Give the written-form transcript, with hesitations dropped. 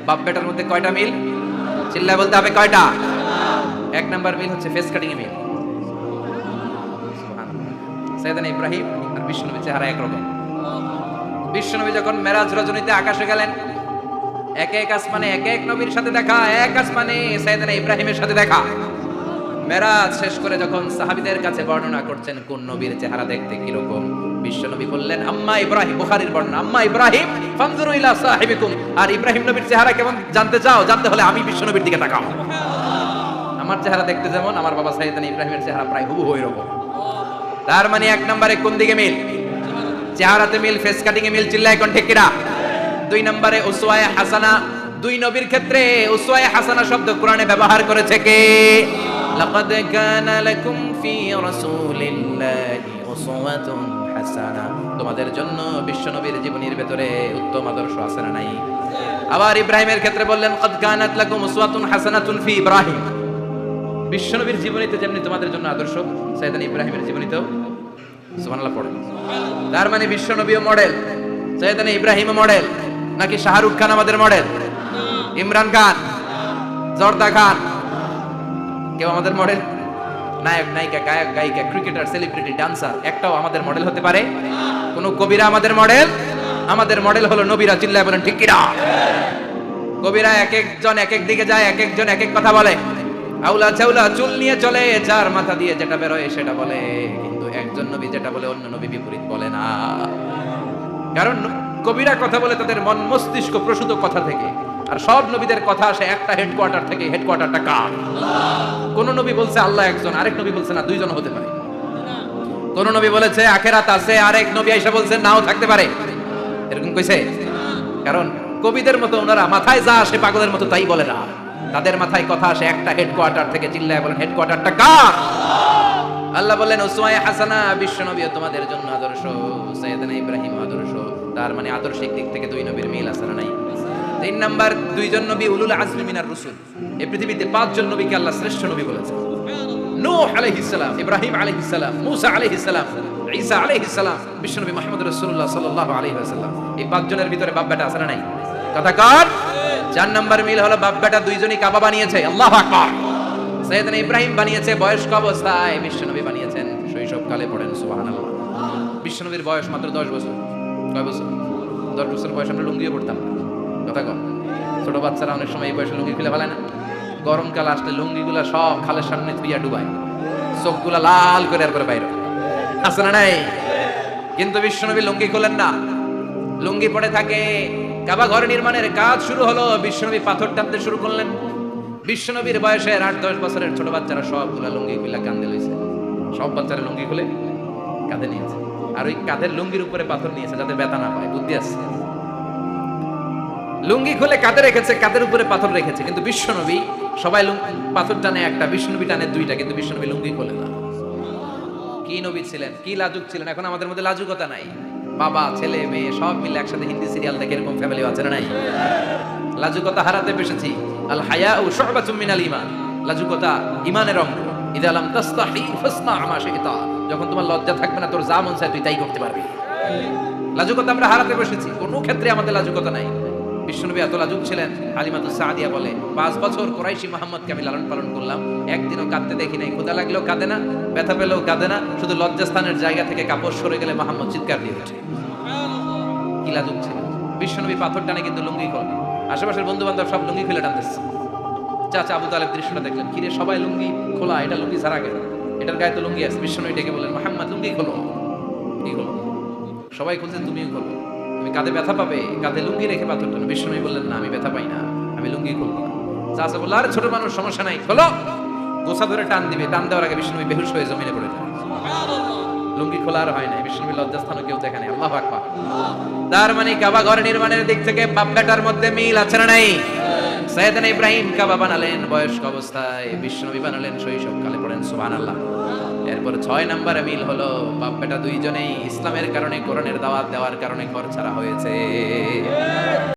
বাপ বেটার মধ্যে কয়টা মিল? চিল্লায় বলতে হবে কয়টা? এক নাম্বার মিল হচ্ছে ফেস কাটিং এ মিল। সাইয়েদনা ইব্রাহিম আর বিশ্বনবীর চেহারা একরকম। বিশ্বনবী যখন মেরাজ রজনীতে আকাশে গেলেন, এক এক আসমানে এক এক নবীর সাথে দেখা, এক আসমানে সাইয়েদনা ইব্রাহিমের সাথে দেখা। মেরাজ শেষ করে যখন সাহাবীদের কাছে বর্ণনা করছেন কোন নবীর চেহারা দেখতে কি রকম, বিশ্বনবী বললেন আম্মা ইব্রাহিম, বুখারীর বর্ণনা, আম্মা ইব্রাহিম ফানজুরু ইলা সাহিবিকুম। আর ইব্রাহিম নবীর চেহারা কেমন জানতে চাও? জানতে হলে আমি বিশ্বনবীর দিকে তাকাও। আমার চেহারা দেখতে যেমন, আমার বাবা সাইয়েদনা ইব্রাহিমের চেহারা প্রায় হুবহু এরকম। তার মানে এক নম্বরে কোন দিকে মিল? চেহারাতে মিল, ফেস কাটিং এ মিল। চিল্লায় কোন ঠিক কিনা? দুই নম্বরে উসওয়ায়ে হাসানা। দুই নবীর ক্ষেত্রে উসওয়ায়ে হাসানা শব্দ কোরআনে ব্যবহার করেছে কে? লাকাদ কানা লাকুম ফি রাসূলিল্লাহি উসওয়াতুন হাসানা। তোমাদের জন্য বিশ্বনবীর জীবনীর ভেতরে উত্তম আদর্শ আছে না নাই? আবার ইব্রাহিমের ক্ষেত্রে বললেন কাদ কানাত লাকুম উসওয়াতুন হাসানাতুন ফি ইব্রাহিম। বিশ্বনবীর জীবনীতে যেমনি তোমাদের জন্য আদর্শ, সাইয়েদনা ইব্রাহিমের জীবনীতেও সুবহানাল্লাহ পড়ে। তার মানে বিশ্বনবীও মডেল, সাইয়েদনা ইব্রাহিমও মডেল। নাকি শাহরুখ খান আমাদের মডেল? ইমরান খান, জর্দা খান, কেউ আমাদের মডেল? নায়ক নায়িকা, গায়ক গায়িকা, ক্রিকেটার, সেলিব্রিটি, ডান্সার একটাও আমাদের মডেল হতে পারে? কোন কবিরা আমাদের মডেল? আমাদের মডেল হলো নবীরা। চিল্লায় বলেন ঠিক কিনা? কবিরা এক একজন এক এক দিকে যায়, এক একজন এক এক কথা বলে। আউলা চাউলা চুল নিয়ে চলে, যার মাথা দিয়ে যেটা বেরোয় সেটা বলে, কিন্তু একজন নবী যেটা বলে অন্য নবী বিপরীত বলে না। কারণ কবিরা কথা বলে তাদের মন মস্তিষ্ক প্রসূত কথা থেকে, আর সব নবীদের কথা আসে একটা হেডকোয়ার্টার থেকে। হেডকোয়ার্টারটা কার? কোন নবী বলছে আল্লাহ একজন, আরেক নবী বলছে না দুইজন হতে পারে। কোন নবী বলেছে আখিরাত আছে, আরেক নবী এসে বলছে নাও থাকতে পারে। এরকম কইছে? কারণ কবিদের মতো ওনারা মাথায় যা আসে পাগলের মতো তাই বলে না। তাদের মাথায় কথা আসে একটা হেডকোয়ার্টার থেকে। চিল্লায় বলেন হেডকোয়ার্টারটা কার? আল্লাহ বললেন উসওয়ায়ে হাসানা, বিশ্বনবীও তোমাদের জন্য আদর্শ, সাইয়েদনা ইব্রাহিম আদর্শ। তার মানে আদর্শিক দিক থেকে দুই নবীর মিল আছে না নাই? তিন নাম্বার, দুইজন নবী উলুল আজমি মিনার রাসূল। এই পৃথিবীতে পাঁচজন নবীকে আল্লাহ শ্রেষ্ঠ নবী বলেছেন। নূহ আলাইহিস সালাম, ইব্রাহিম আলাইহিস সালাম, মূসা আলাইহিস সালাম, ঈসা আলাইহিস সালাম, বিশ্বনবী মুহাম্মদ রাসূলুল্লাহ সাল্লাল্লাহু আলাইহি ওয়াসাল্লাম। এই পাঁচজনের ভিতরে বাপ বেটা আছে না নাই? কথা কর। চার নাম্বার মিল হলো বাপ বেটা দুইজনই কাবা বানিয়েছে। আল্লাহু আকবার। সাইয়েদনা ইব্রাহিম বানিয়েছে বয়স্ক অবস্থায়, বিশ্বনবী বানিয়েছেন শৈশবকালে। পড়েন সুবহানাল্লাহ। বিশ্বনবীর বয়স মাত্র 10 বছর। কয় বছর? 10 বছর বয়সে আমরা লুঙ্গিও পড়তাম না। কথা কর। ছোট বাচ্চারা অনেক সময় এই বয়সে লুঙ্গি খুলে ফেলে না? গরমকাল আসলে লুঙ্গিগুলা সব খালের সামনে ধুইয়া ডুবায়, চোখগুলা লাল করে আর করে বাইরে আছে না নাই? কিন্তু বিশ্বনবী লুঙ্গি খোলেন না, লুঙ্গি পড়ে থাকে। কাবা ঘর নির্মাণের কাজ শুরু হলো, বিশ্বনবী পাথর টানতে শুরু করলেন। বিশ্বনবীর বয়সের 8-10 বছরের ছোট বাচ্চারা সবগুলা লুঙ্গি খুলে কাঁধে লইছে। সব বাচ্চারা লুঙ্গি খুলে কাঁধে নিয়েছে, আর ওই কাঁধের লুঙ্গির উপরে পাথর নিয়েছে যাতে ব্যথা না পায়। বুদ্ধি আছে। লুঙ্গি খুলে কাঁধে রেখেছে, কাঁধের উপরে পাথর রেখেছে। কিন্তু বিশ্বনবী, সবাই পাথর টানে একটা, বিশ্বনবী টানে দুইটা, কিন্তু বিশ্বনবী লুঙ্গি খোলে না। কি নবী ছিলেন, কি লাজুক ছিলেন! এখন আমাদের মধ্যে লাজুকতা নাই। বাবা ছেলে মেয়ে সব মিলে একসাথে হিন্দি সিরিয়াল দেখে, এরকম ফ্যামিলি আছে না নাই? লাজুকতা হারাতে বসেছি। আল হায়াউ শু'বাতুম মিনাল ঈমান। লাজুকতা ঈমানের অঙ্গ। ইযা লাম তাসতাহি ফাসনা মা শি'তা। যখন তোমার লজ্জা থাকবে না, তোর যা মন চায় তুই তাই করতে পারবি। লাজুকতা আমরা হারাতে বসেছি, কোনো ক্ষেত্রে আমাদের লাজুকতা নাই। বিশ্বনবী এত লাজুক ছিলেন, হালিমাতুস সাদিয়া বলে 5 বছর কুরাইশি মুহাম্মদকে আমি লালন পালন করলাম, একদিনও কাঁদতে দেখি নাই। ক্ষুধা লাগলেও কাঁদে না, ব্যথা পেলেও কাঁদে না, শুধু লজ্জাস্থানের জায়গা থেকে কাপড় সরে গেলে মুহাম্মদ চিৎকার দিয়ে ওঠে। কি লাজুক ছিলেন! বিশ্বনবী পাথর টানে কিন্তু লুঙ্গি খোলে। আশেপাশের বন্ধু বান্ধব সব লুঙ্গি খুলে টানতেছে। চাচা আবু তালেব দৃশ্যটা দেখলেন, কিরে সবাই লুঙ্গি খোলা, এটা লুঙ্গি ছাড়া গেল, এটার গায়ে তো লুঙ্গি আছে। বিশ্বনবী ডেকে বলেন মুহাম্মদ লুঙ্গি খোলো। কি খোলো? সবাই খুলছেন, তুমিও খোলো। তুমি কাঁধে ব্যথা পাবে, কাঁধে লুঙ্গি রেখে পাথর টানো। বিশ্বনবী বললেন না, আমি ব্যথা পাই না, আমি লুঙ্গি খুলবো না। চাচা বলল আরে ছোট মানুষ, সমস্যা নাই, খোলো। গোছা ধরে টান দিবে, টান দেওয়ার আগে বিশ্বনবী বেহুশ হয়ে জমিনে পড়ে যায়। লুঙ্গি খোলা আর হয় নাই। বিশ্বনবী লজ্জাস্থানও কেউ দেখে নাই। আল্লাহু আকবার। তার মানে কাবা ঘর নির্মাণের দিক থেকে বাপ বেটার মধ্যে মিল আছে না নাই? সাইয়েদনা ইব্রাহিম কাবা বানালেন বয়স্ক অবস্থায়, বিশ্বনবী বানালেন শৈশবকালে। পড়েন সুবহানাল্লাহ। এরপর 6 নম্বরে মিল হলো বাপ বেটা দুইজনেই ইসলামের কারণে, কোরআনের দাওয়াত দেওয়ার কারণে ঘর ছাড়া হয়েছে।